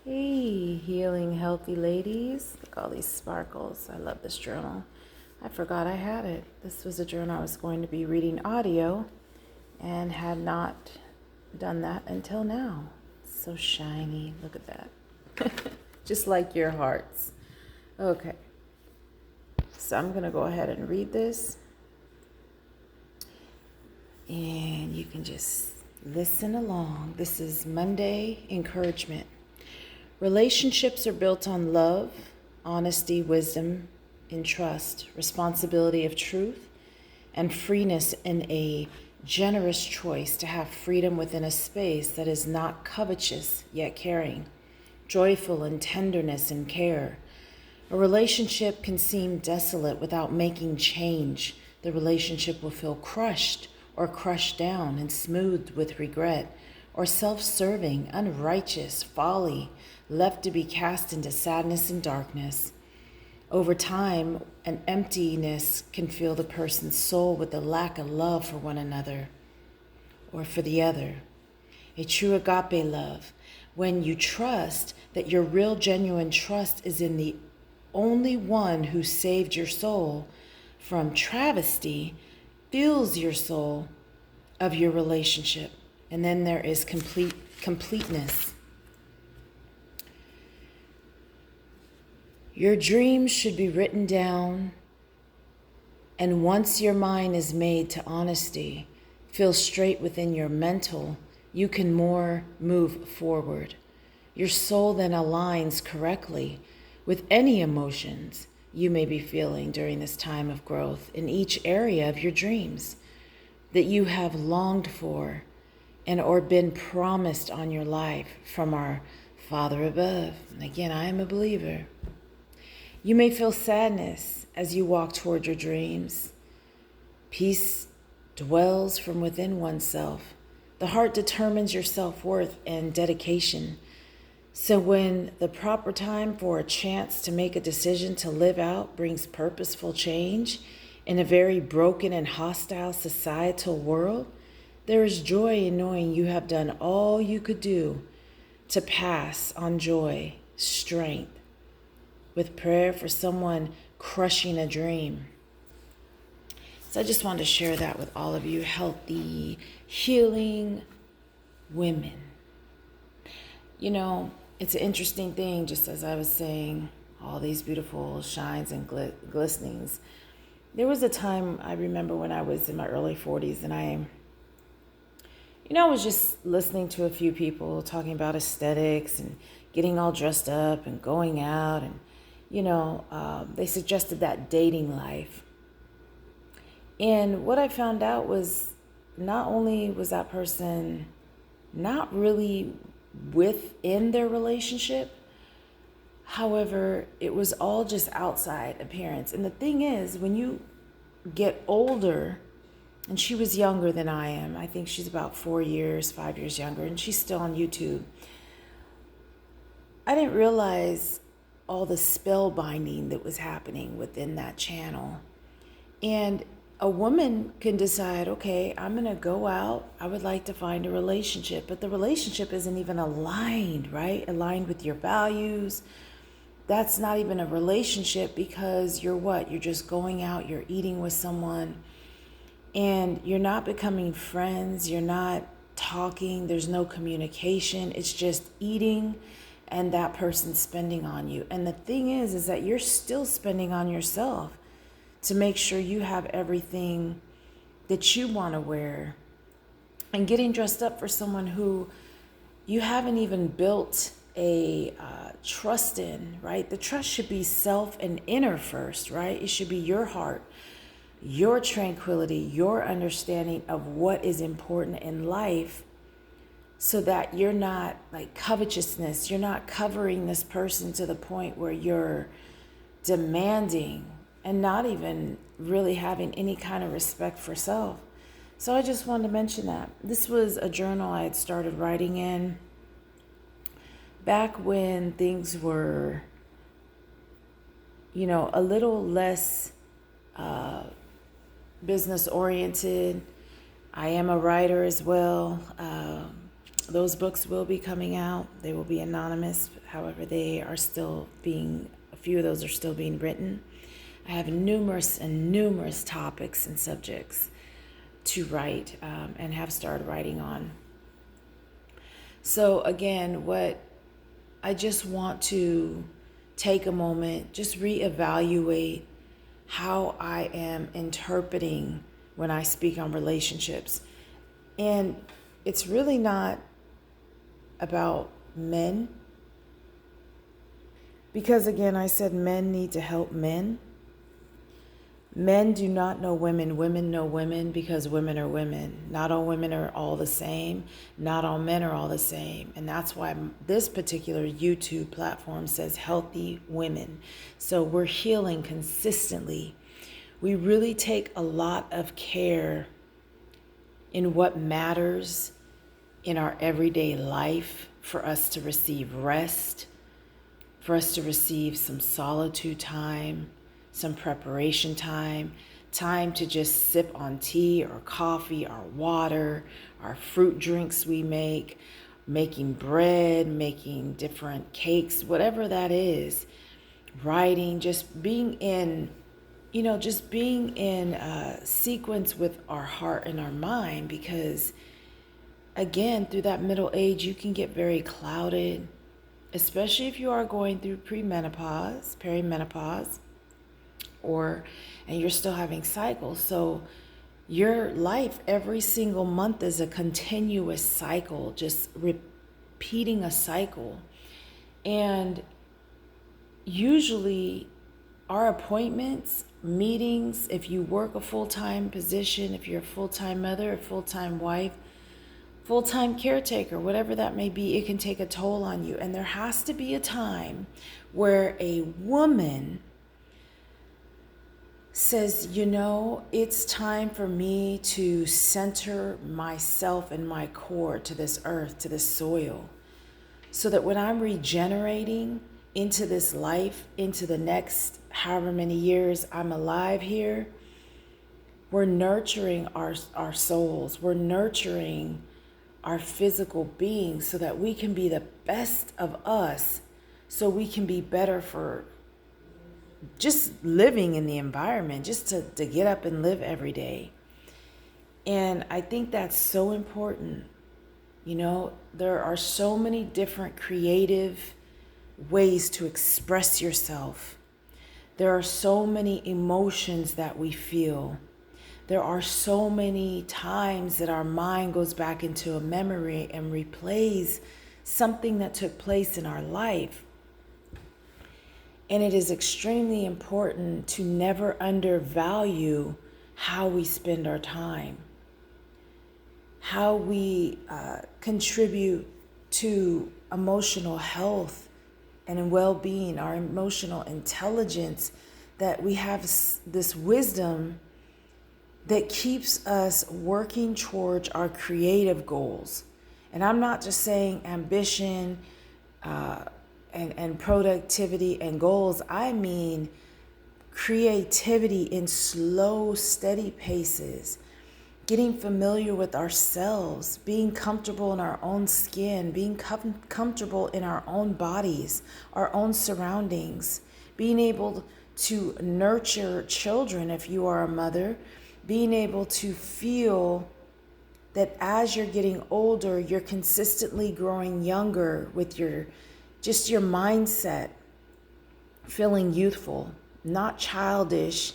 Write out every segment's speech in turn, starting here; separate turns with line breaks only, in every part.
Hey, healing, healthy ladies. Look at all these sparkles. I love this journal. I forgot I had it. This was a journal I was going to be reading audio and had not done that until now. So shiny. Look at that. Just like your hearts. Okay. So I'm going to go ahead and read this. And you can just listen along. This is Monday Encouragement. Relationships are built on love, honesty, wisdom, and trust, responsibility of truth, and freeness in a generous choice to have freedom within a space that is not covetous yet caring, joyful in tenderness and care. A relationship can seem desolate without making change. The relationship will feel crushed or crushed down and smoothed with regret, or self-serving, unrighteous, folly, left to be cast into sadness and darkness. Over time, an emptiness can fill the person's soul with the lack of love for one another or for the other. A true agape love, when you trust that your real genuine trust is in the only one who saved your soul from travesty, fills your soul of your relationship. And then there is completeness. Your dreams should be written down, and once your mind is made to honesty, feel straight within your mental, you can more move forward. Your soul then aligns correctly with any emotions you may be feeling during this time of growth in each area of your dreams that you have longed for and or been promised on your life from our Father above. And again, I am a believer. You may feel sadness as you walk toward your dreams. Peace dwells from within oneself. The heart determines your self-worth and dedication. So when the proper time for a chance to make a decision to live out brings purposeful change in a very broken and hostile societal world, there is joy in knowing you have done all you could do to pass on joy, strength, with prayer for someone crushing a dream. So I just wanted to share that with all of you healthy, healing women. You know, it's an interesting thing, just as I was saying, all these beautiful shines and glistenings. There was a time I remember when I was in my early 40s and I was just listening to a few people talking about aesthetics and getting all dressed up and going out. And, they suggested that dating life. And what I found out was not only was that person not really within their relationship, however, it was all just outside appearance. And the thing is, when you get older, and she was younger than I am. I think she's about 5 years younger, and she's still on YouTube. I didn't realize all the spell binding that was happening within that channel. And a woman can decide, okay, I'm going to go out. I would like to find a relationship, but the relationship isn't even aligned, right? Aligned with your values. That's not even a relationship because you're what? You're just going out, you're eating with someone, and you're not becoming friends, you're not talking, there's no communication, it's just eating and that person spending on you. And the thing is that you're still spending on yourself to make sure you have everything that you want to wear, and getting dressed up for someone who you haven't even built a trust in, right? The trust should be self and inner first, right? It should be your heart, your tranquility, your understanding of what is important in life, so that you're not like covetousness. You're not covering this person to the point where you're demanding and not even really having any kind of respect for self. So I just wanted to mention that. This was a journal I had started writing in back when things were, a little less business oriented. I am a writer as well. Those books will be coming out. They will be anonymous. However, a few of those are still being written. I have numerous topics and subjects to write and have started writing on. So again, what I just want to take a moment, just reevaluate how I am interpreting when I speak on relationships. And it's really not about men, because again, I said men need to help men. Men do not know women. Women know women because women are women. Not all women are all the same. Not all men are all the same. And that's why this particular YouTube platform says healthy women. So we're healing consistently. We really take a lot of care in what matters in our everyday life for us to receive rest, for us to receive some solitude time, some preparation time, time to just sip on tea or coffee or water, our fruit drinks we make, making bread, making different cakes, whatever that is, writing, just being in sequence with our heart and our mind, because again, through that middle age, you can get very clouded, especially if you are going through premenopause, perimenopause, and you're still having cycles. So your life every single month is a continuous cycle, just repeating a cycle. And usually our appointments, meetings, if you work a full-time position, if you're a full-time mother, a full-time wife, full-time caretaker, whatever that may be, it can take a toll on you. And there has to be a time where a woman says, it's time for me to center myself and my core to this earth, to this soil, so that when I'm regenerating into this life, into the next however many years I'm alive here, we're nurturing our souls, we're nurturing our physical being so that we can be the best of us, so we can be better for just living in the environment, just to get up and live every day. And I think that's so important. There are so many different creative ways to express yourself. There are so many emotions that we feel. There are so many times that our mind goes back into a memory and replays something that took place in our life. And it is extremely important to never undervalue how we spend our time, how we contribute to emotional health and well-being, our emotional intelligence, that we have this wisdom that keeps us working towards our creative goals. And I'm not just saying ambition, and productivity and goals. I mean creativity in slow, steady paces, getting familiar with ourselves, being comfortable in our own skin, being comfortable in our own bodies, our own surroundings, being able to nurture children if you are a mother, being able to feel that as you're getting older, you're consistently growing younger with your mindset, feeling youthful, not childish,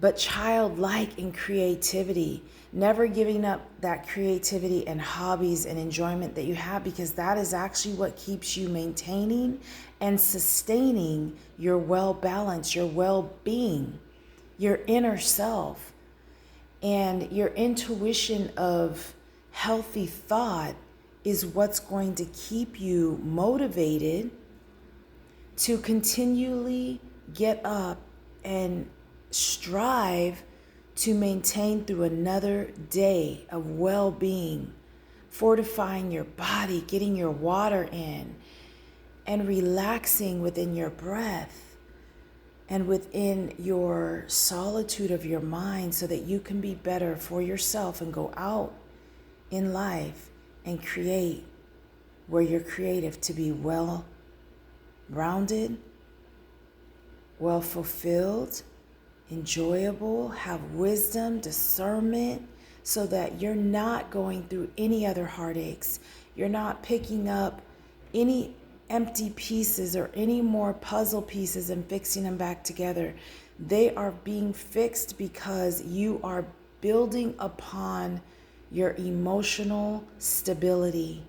but childlike in creativity, never giving up that creativity and hobbies and enjoyment that you have, because that is actually what keeps you maintaining and sustaining your well-balance, your well-being, your inner self, and your intuition of healthy thought is what's going to keep you motivated to continually get up and strive to maintain through another day of well-being, fortifying your body, getting your water in, and relaxing within your breath and within your solitude of your mind, so that you can be better for yourself and go out in life and create where you're creative to be well rounded, well fulfilled, enjoyable, have wisdom, discernment, so that you're not going through any other heartaches. You're not picking up any empty pieces or any more puzzle pieces and fixing them back together. They are being fixed because you are building upon your emotional stability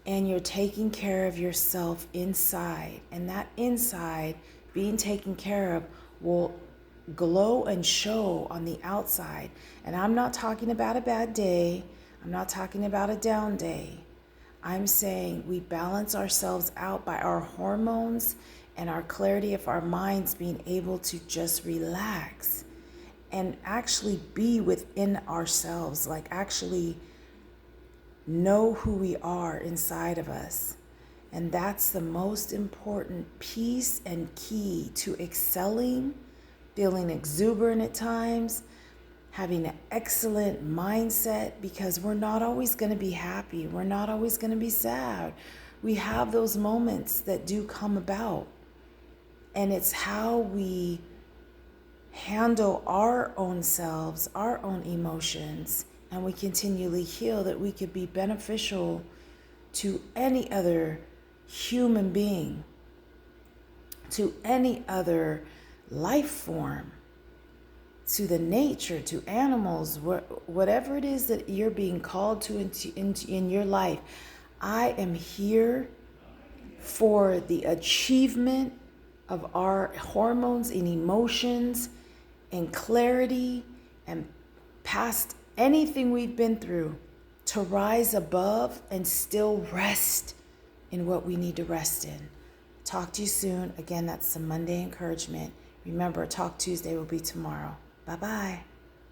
and you're taking care of yourself inside. And that inside being taken care of will glow and show on the outside. And I'm not talking about a bad day. I'm not talking about a down day. I'm saying we balance ourselves out by our hormones and our clarity of our minds being able to just relax and actually be within ourselves, like actually know who we are inside of us. And that's the most important piece and key to excelling, feeling exuberant at times, having an excellent mindset, because we're not always going to be happy. We're not always going to be sad. We have those moments that do come about. And it's how we handle our own selves, our own emotions, and we continually heal that we could be beneficial to any other human being, to any other life form, to the nature, to animals, whatever it is that you're being called to in your life. I am here for the achievement of our hormones and emotions and clarity and past anything we've been through, to rise above and still rest in what we need to rest in. Talk to you soon. Again, that's some Monday encouragement. Remember, Talk Tuesday will be tomorrow. Bye-bye.